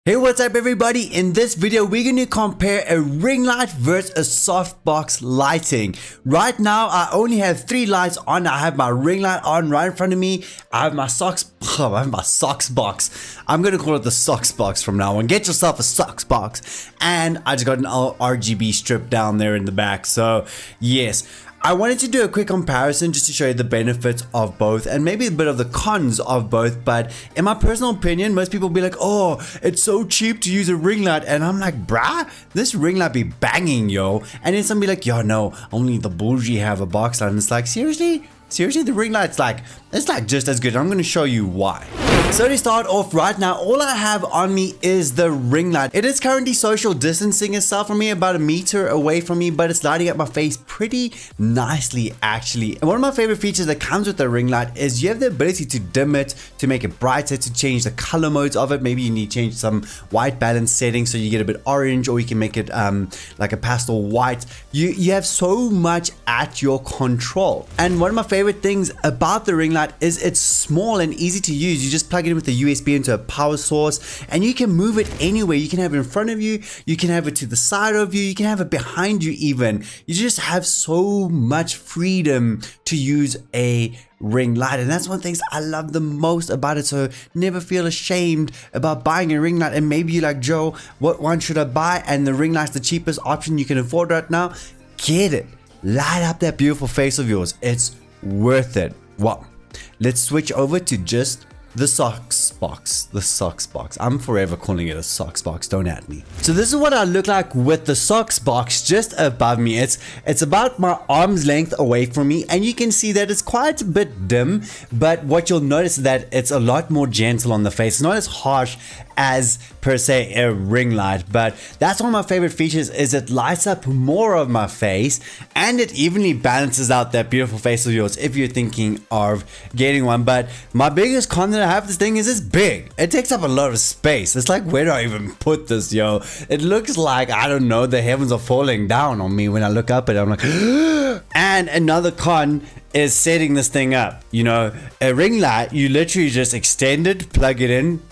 Hey, what's up everybody? In this video we're going to compare a ring light versus a softbox lighting. Right now I only have 3 lights on. I have my ring light on right in front of me. I have my socks box. I'm going to call it the socks box from now on. Get yourself a socks box. And I just got an RGB strip down there in the back. So yes, I wanted to do a quick comparison just to show you the benefits of both and maybe a bit of the cons of both. But in my personal opinion, most people be like, oh, it's so cheap to use a ring light. And I'm like, bruh, this ring light be banging, yo. And then some be like, yo, no, only the bougie have a box light. And it's like, seriously? Seriously, the ring light's like, it's like just as good. I'm going to show you why. So to start off right now, all I have on me is the ring light. It is currently social distancing itself from me, about 1 meter away from me, but it's lighting up my face pretty nicely actually. And one of my favorite features that comes with the ring light is you have the ability to dim it, to make it brighter, to change the color modes of it. Maybe you need to change some white balance settings so you get a bit orange, or you can make it like a pastel white. You have so much at your control. And one of my favorite things about the ring light is it's small and easy to use. You just plug it in with a USB into a power source and you can move it anywhere. You can have it in front of you, you can have it to the side of you, you can have it behind you even. You just have so much freedom to use a ring light, and that's one of the things I love the most about it. So never feel ashamed about buying a ring light. And maybe you're like, Joe, what one should I buy? And the ring light's the cheapest option you can afford right now. Get it. Light up that beautiful face of yours. It's worth it. Well, let's switch over to just the socks box. I'm forever calling it a socks box, don't at me. So this is what I look like with the socks box just above me. It's about my arm's length away from me, and you can see that it's quite a bit dim, but what you'll notice is that it's a lot more gentle on the face. It's not as harsh as per se a ring light, but that's one of my favorite features is it lights up more of my face and it evenly balances out that beautiful face of yours if you're thinking of getting one. But my biggest con that I have this thing is it's big. It takes up a lot of space. It's like, where do I even put this, yo? It looks like, I don't know, the heavens are falling down on me when I look up at it. I'm like and another con is setting this thing up. You know, a ring light, you literally just extend it, plug it in,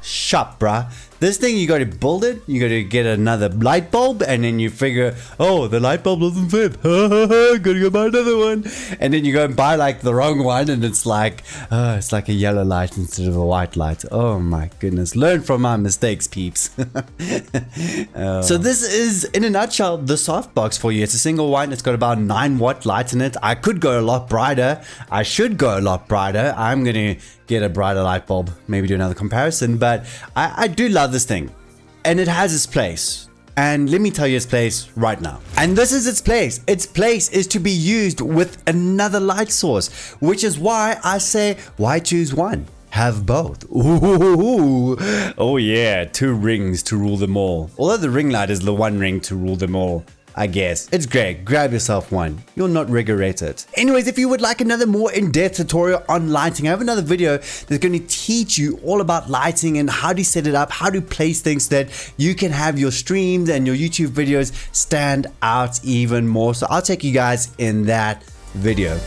shop, bruh. This thing, you got to build it, you got to get another light bulb, and then you figure, oh, the light bulb doesn't fit, gotta go buy another one. And then you go and buy like the wrong one, and it's like a yellow light instead of a white light. Oh my goodness, learn from my mistakes, peeps. So this is, in a nutshell, the softbox for you. It's a single one. It's got about 9-watt lights in it. I could go a lot brighter. I should go a lot brighter. I'm gonna get a brighter light bulb, maybe do another comparison, but I do love this thing, and it has its place. And let me tell you its place right now. And this is its place. Its place is to be used with another light source, which is why I say, why choose one? Have both. Ooh. Oh yeah, 2 rings to rule them all. Although the ring light is the one ring to rule them all, I guess. It's great. Grab yourself one. You'll not regret it. Anyways, if you would like another more in-depth tutorial on lighting, I have another video that's going to teach you all about lighting and how to set it up, how to place things so that you can have your streams and your YouTube videos stand out even more. So I'll take you guys in that video.